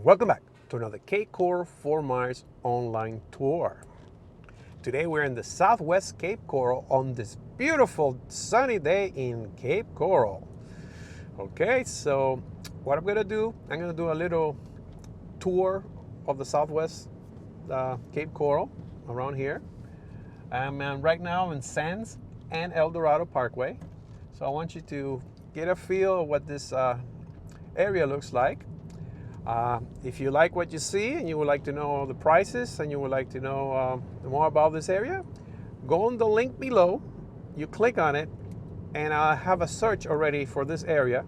Welcome back to another Cape Coral 4 Miles online tour. Today we're in the southwest Cape Coral on this beautiful sunny day in Cape Coral. Okay, so what I'm gonna do a little tour of the southwest Cape Coral around here. Right now in Sands and El Dorado Parkway. So I want you to get a feel of what this area looks like. If you like what you see and you would like to know the prices and you would like to know more about this area, go on the link below, you click on it, and I have a search already for this area,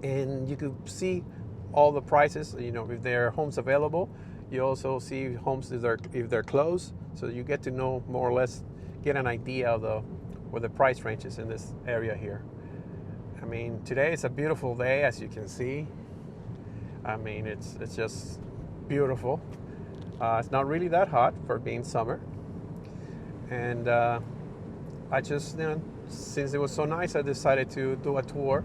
and you can see all the prices, if there are homes available. You also see homes if they're closed, so you get to know more or less, get an idea of where the price range is in this area here. I mean, today is a beautiful day, as you can see. I mean, it's just beautiful. It's not really that hot for being summer. And I just, since it was so nice, I decided to do a tour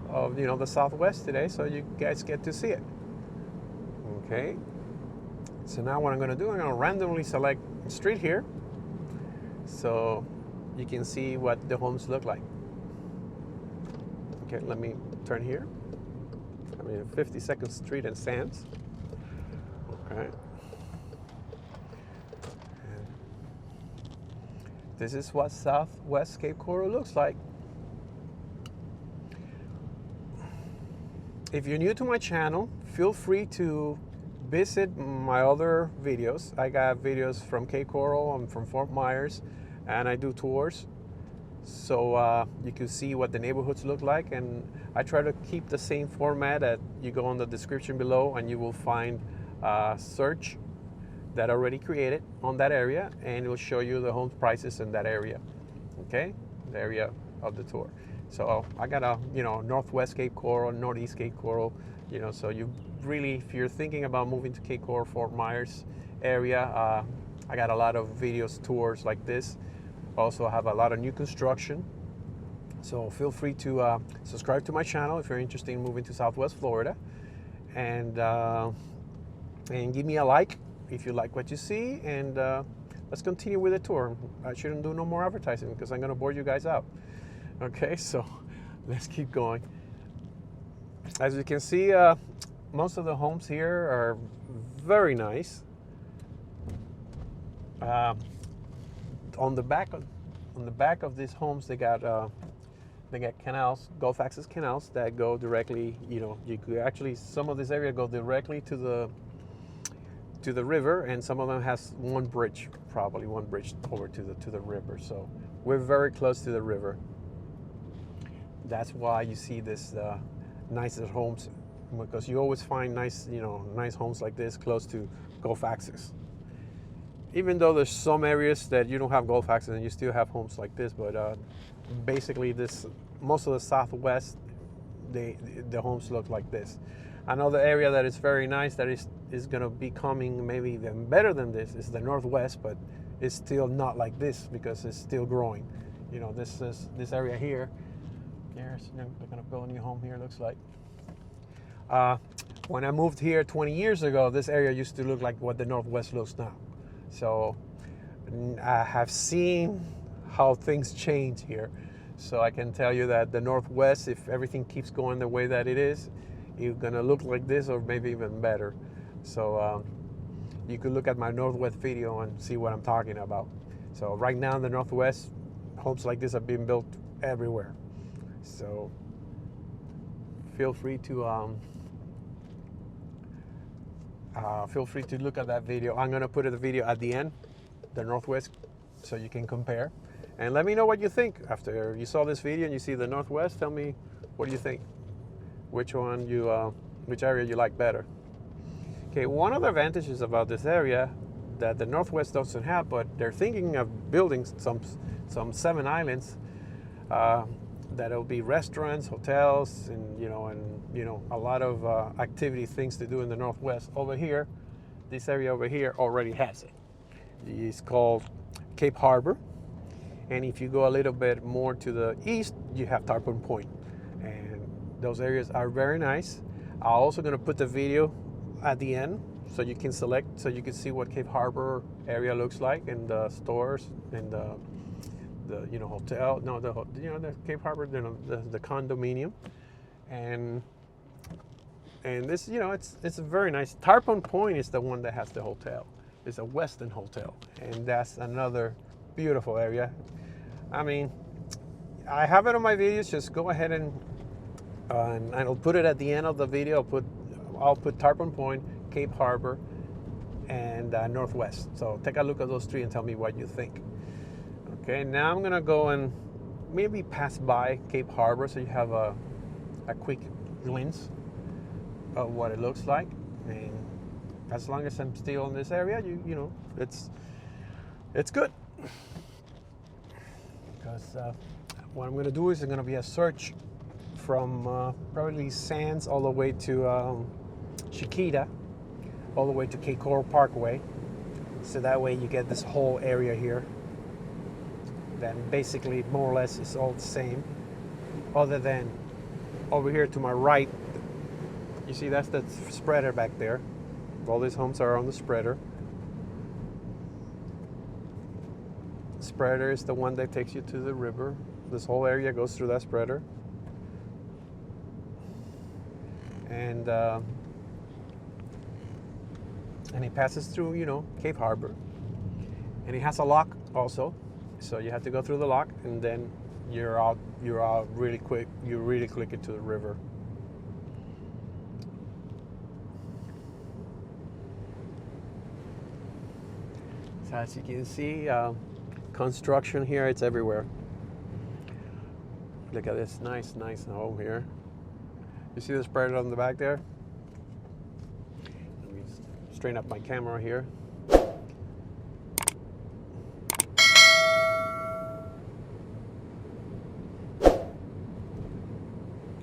of, the Southwest today, so you guys get to see it. Okay. So now what I'm going to do, I'm going to randomly select a street here, so you can see what the homes look like. Okay, let me turn here. 52nd Street and Sands. Okay. And this is what Southwest Cape Coral looks like. If you're new to my channel, feel free to visit my other videos. I got videos from Cape Coral, I'm from Fort Myers, and I do tours. So you can see what the neighborhoods look like, and I try to keep the same format. That you go on the description below and you will find a search that I already created on that area, and it will show you the home prices in that area. Okay, the area of the tour. So I got a Northwest Cape Coral, Northeast Cape Coral. So you really, if you're thinking about moving to Cape Coral, Fort Myers area, I got a lot of videos, tours like this. Also have a lot of new construction, so feel free to subscribe to my channel if you're interested in moving to Southwest Florida, and give me a like if you like what you see, and let's continue with the tour. I shouldn't do no more advertising because I'm going to bore you guys out. Okay, so let's keep going. As you can see, most of the homes here are very nice. On the back of these homes, they got canals, Gulf access canals that go directly. You could actually, some of this area go directly to the river, and some of them has probably one bridge over to the river. So we're very close to the river. That's why you see this nicest homes, because you always find nice homes like this close to Gulf access. Even though there's some areas that you don't have Gulf access and you still have homes like this, but basically most of the Southwest, the homes look like this. Another area that is very nice that is going to be coming maybe even better than this is the Northwest, but it's still not like this because it's still growing. This area here. They're going to build a new home here, looks like. When I moved here 20 years ago, this area used to look like what the Northwest looks now. So I have seen how things change here. So I can tell you that the Northwest, if everything keeps going the way that it is, it's gonna look like this or maybe even better. So you could look at my Northwest video and see what I'm talking about. So right now in the Northwest, homes like this are being built everywhere. So feel free to look at that video. I'm going to put the video at the end, the Northwest, so you can compare. And let me know what you think after you saw this video and you see the Northwest. Tell me, what do you think? Which area you like better? Okay, one of the advantages about this area that the Northwest doesn't have, but they're thinking of building some 7 islands that'll be restaurants, hotels, and a lot of activity things to do in the Northwest. Over here, this area over here already has it. It's called Cape Harbor, and if you go a little bit more to the east, you have Tarpon Point, and those areas are very nice. I'm also going to put the video at the end, so you can select, so you can see what Cape Harbor area looks like, and the stores, and the hotel, no, the Cape Harbor, the condominium, and this, it's a very nice. Tarpon Point is the one that has the hotel. It's a Westin hotel, and that's another beautiful area. I mean, I have it on my videos. Just go ahead and I'll put it at the end of the video. I'll put Tarpon Point, Cape Harbor, and Northwest. So take a look at those three and tell me what you think. Okay, now I'm gonna go and maybe pass by Cape Harbor so you have a quick glimpse of what it looks like. And as long as I'm still in this area, it's good. Because what I'm gonna do is I'm gonna be a search from probably Sands all the way to Chiquita, all the way to Cape Coral Parkway. So that way you get this whole area here. Then basically more or less is all the same, other than over here to my right. You see, that's the spreader back there. All these homes are on the spreader. Spreader is the one that takes you to the river. This whole area goes through that spreader. And it passes through, Cape Harbor. And it has a lock also. So you have to go through the lock, and then you're out really quick. You really click into the river. So as you can see, construction here, it's everywhere. Look at this nice home here. You see the spreader on the back there? Let me straighten up my camera here.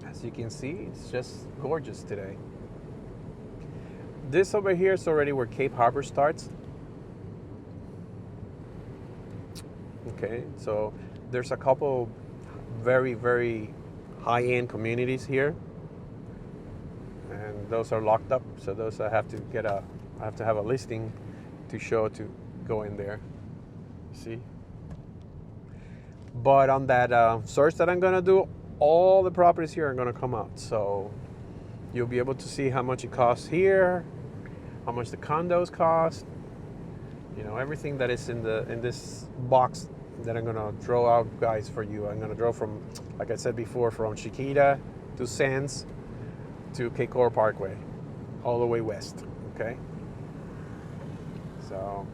As you can see, it's just gorgeous today. This over here is already where Cape Harbor starts. Okay, so there's a couple very, very high-end communities here, and those are locked up. So those I have to have a listing to show to go in there. See? But on that search that I'm gonna do, all the properties here are gonna come out. So you'll be able to see how much it costs here, how much the condos cost. Everything that is in this box that I'm gonna draw out, guys, for you. I'm gonna draw from, like I said before, from Chiquita to Sands to Cape Coral Parkway, all the way west. Okay. So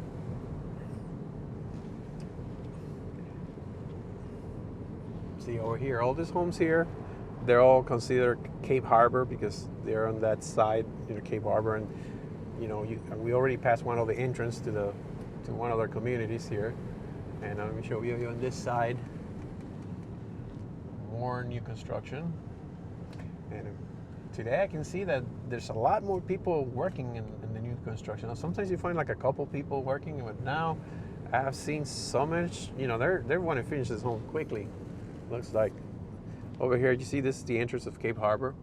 see over here, all these homes here, they're all considered Cape Harbor because they're on that side, Cape Harbor, and we already passed one of the entrance to one of their communities here, and let me show you on this side, more new construction. And today I can see that there's a lot more people working in the new construction. Now, sometimes you find like a couple people working, but now I have seen so much. They want to finish this home quickly. Looks like over here, you see this is the entrance of Cape Harbor.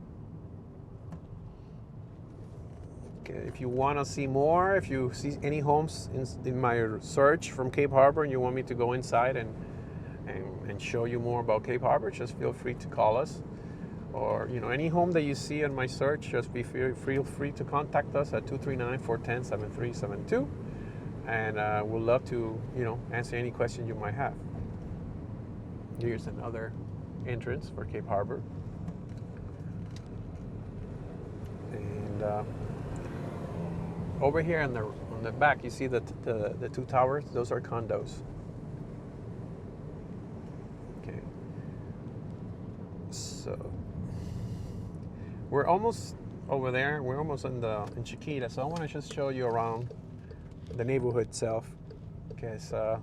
Okay, if you want to see more, if you see any homes in my search from Cape Harbor and you want me to go inside and show you more about Cape Harbor, just feel free to call us. Or any home that you see in my search, just feel free to contact us at 239-410-7372, and we'll love to answer any questions you might have. Here's another entrance for Cape Harbor, and over here on the back, you see the two towers. Those are condos. Okay, so we're almost over there. We're almost in Chiquita. So I want to just show you around the neighborhood itself. Okay, so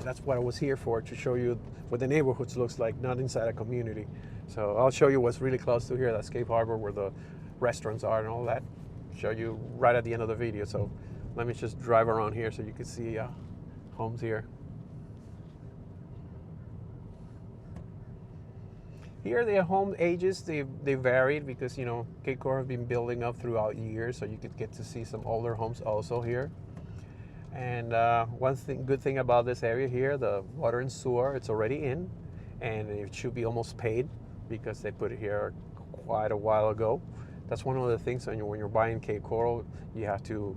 that's what I was here for, to show you what the neighborhoods looks like, not inside a community. So I'll show you what's really close to here. That's Cape Harbor, where the restaurants are and all that. Show you right at the end of the video. So let me just drive around here so you can see homes here. Here, the home ages, they varied because, you know, Cape Coral has been building up throughout years, so you could get to see some older homes also here. And good thing about this area here, the water and sewer, it's already in, and it should be almost paid because they put it here quite a while ago. That's one of the things when you're buying Cape Coral, you have to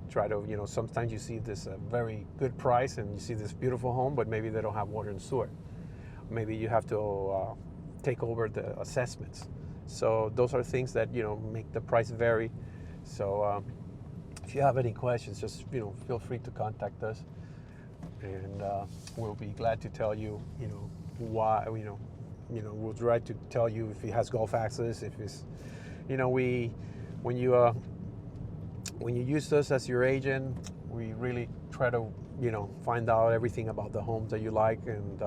try to, you know, sometimes you see this very good price and you see this beautiful home, but maybe they don't have water and sewer. Maybe you have to take over the assessments. So those are things that, you know, make the price vary. So if you have any questions, just, you know, feel free to contact us, and we'll be glad to tell you, you know, why, you know, we'll try to tell you if it has Gulf access, if it's, you know, when you use us as your agent, we really try to, you know, find out everything about the homes that you like, and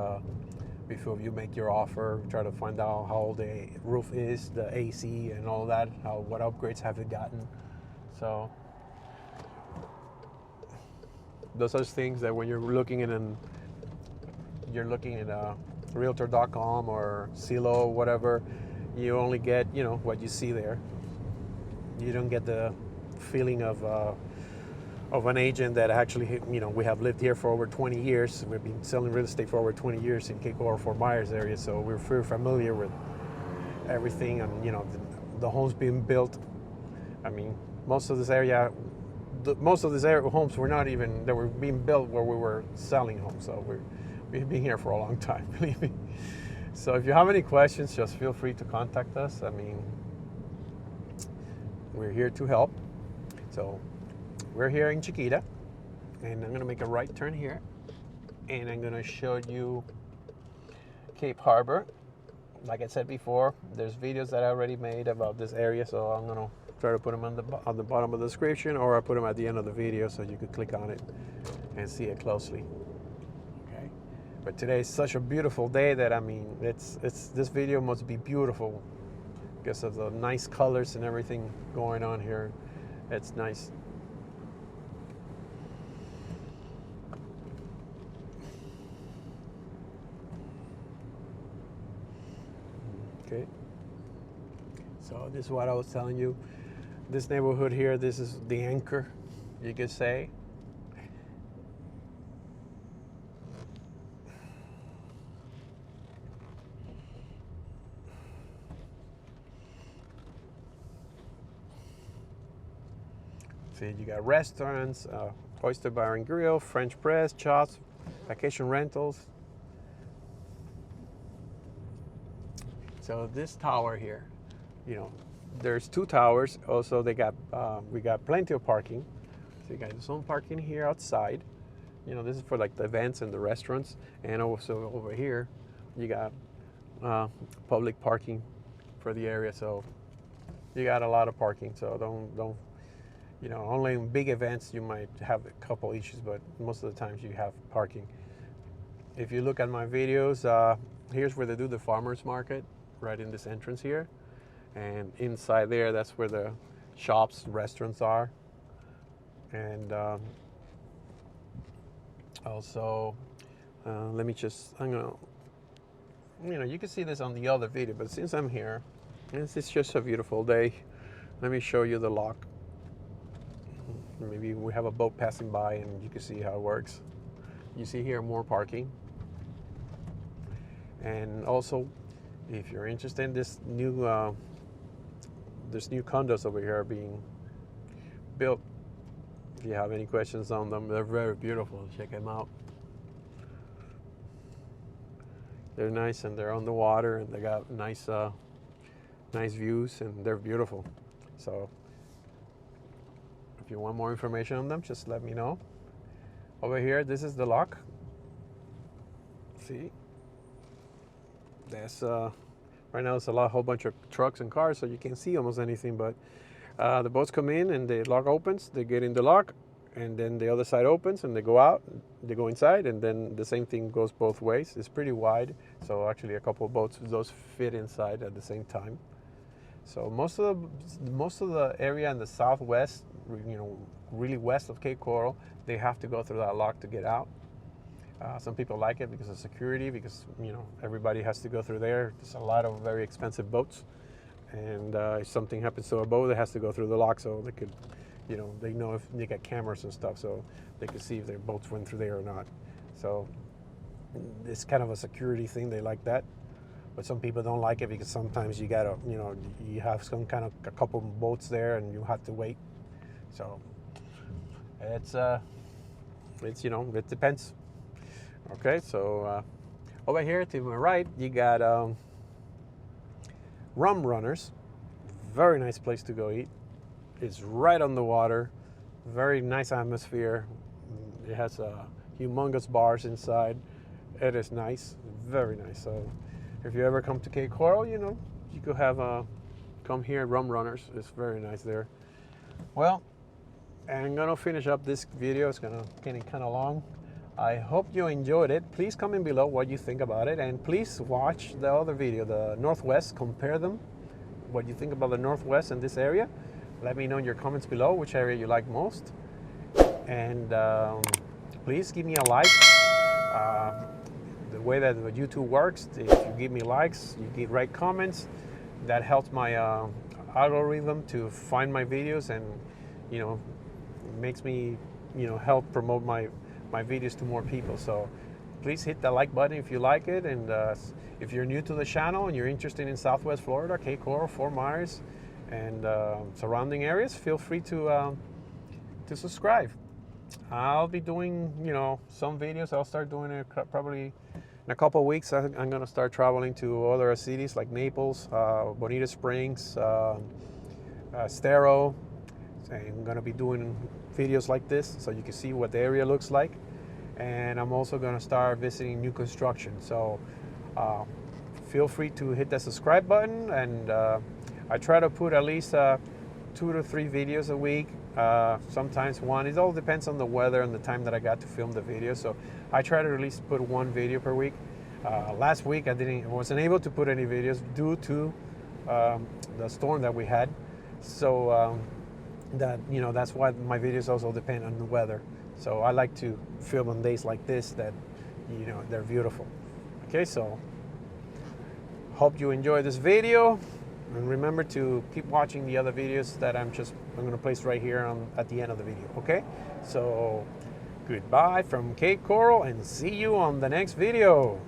before you make your offer, try to find out how old the roof is, the AC, and all that. What upgrades have you gotten? So those are things that when you're looking at Realtor.com or Zillow, whatever, you only get, you know, what you see there. You don't get the feeling of an agent that actually, you know, we have lived here for over 20 years. We've been selling real estate for over 20 years in Cape Coral, Fort Myers area, so we're very familiar with everything, and, you know, the homes being built. I mean, most of this area homes were not even, they were being built where we were selling homes, so we've been here for a long time, believe me. So if you have any questions, just feel free to contact us. I mean, we're here to help. So we're here in Chiquita, and I'm going to make a right turn here, and I'm going to show you Cape Harbor. Like I said before, there's videos that I already made about this area, so I'm going to try to put them on the bottom of the description, or I put them at the end of the video so you could click on it and see it closely. Okay. But today is such a beautiful day that, I mean, this video must be beautiful because of the nice colors and everything going on here. It's nice. Okay. So this is what I was telling you. This neighborhood here, this is the anchor, you could say. See, you got restaurants, Oyster Bar and Grill, French Press, shops, vacation rentals. So this tower here, you know, there's two towers. Also, we got plenty of parking. So you got some parking here outside. You know, this is for like the events and the restaurants. And also over here, you got public parking for the area. So you got a lot of parking. So don't, you know, only in big events you might have a couple issues, but most of the times you have parking. If you look at my videos, here's where they do the farmers market, right in this entrance here. And inside there, that's where the shops, restaurants are. And also, I'm gonna, you know, you can see this on the other video, but since I'm here, and it's just a beautiful day, let me show you the lock. Maybe we have a boat passing by and you can see how it works. You see here more parking. And also, if you're interested in this new, there's new condos over here being built. If you have any questions on them, they're very beautiful. Check them out. They're nice, and they're on the water, and they got nice, nice views, and they're beautiful. So if you want more information on them, just let me know. Over here, this is the lock. See, that's right now it's a whole bunch of trucks and cars, so you can't see almost anything. But the boats come in, and the lock opens. They get in the lock, and then the other side opens, and they go out. They go inside, and then the same thing goes both ways. It's pretty wide, so actually a couple of boats, those fit inside at the same time. So most of the area in the southwest, you know, really west of Cape Coral, they have to go through that lock to get out. Some people like it because of security, because everybody has to go through there. There's a lot of very expensive boats, and if something happens to a boat, it has to go through the lock, so they could, they know if they got cameras and stuff, so they could see if their boats went through there or not. So it's kind of a security thing. They like that. But some people don't like it because sometimes you gotta, you have some kind of a couple boats there and you have to wait. So it depends. Okay, so over here to my right, you got Rum Runners. Very nice place to go eat. It's right on the water. Very nice atmosphere. It has humongous bars inside. It is nice, very nice. So if you ever come to Cape Coral, you could have come here at Rum Runners. It's very nice there. Well, I'm gonna finish up this video. It's getting kind of long. I hope you enjoyed it. Please comment below what you think about it, and please watch the other video, the Northwest. Compare them. What you think about the Northwest in this area? Let me know in your comments below which area you like most, and please give me a like. The way that YouTube works, if you give me likes, you write comments, that helps my algorithm to find my videos, and makes me help promote my videos to more people. So please hit the like button if you like it, and if you're new to the channel and you're interested in Southwest Florida, Cape Coral, Fort Myers, and surrounding areas, feel free to subscribe. I'll be doing some videos. I'll start doing it probably in a couple of weeks. I'm going to start traveling to other cities like Naples, Bonita Springs, Estero. I'm going to be doing videos like this so you can see what the area looks like. And I'm also going to start visiting new construction. So feel free to hit that subscribe button. And I try to put at least 2 to 3 videos a week. Sometimes one. It all depends on the weather and the time that I got to film the video. So I try to at least put 1 video per week. Last week I wasn't able to put any videos due to the storm that we had. So that's why my videos also depend on the weather. So I like to film on days like this that they're beautiful. Okay, so hope you enjoy this video. And remember to keep watching the other videos that I'm going to place right here at the end of the video, okay? So, goodbye from Cape Coral, and see you on the next video.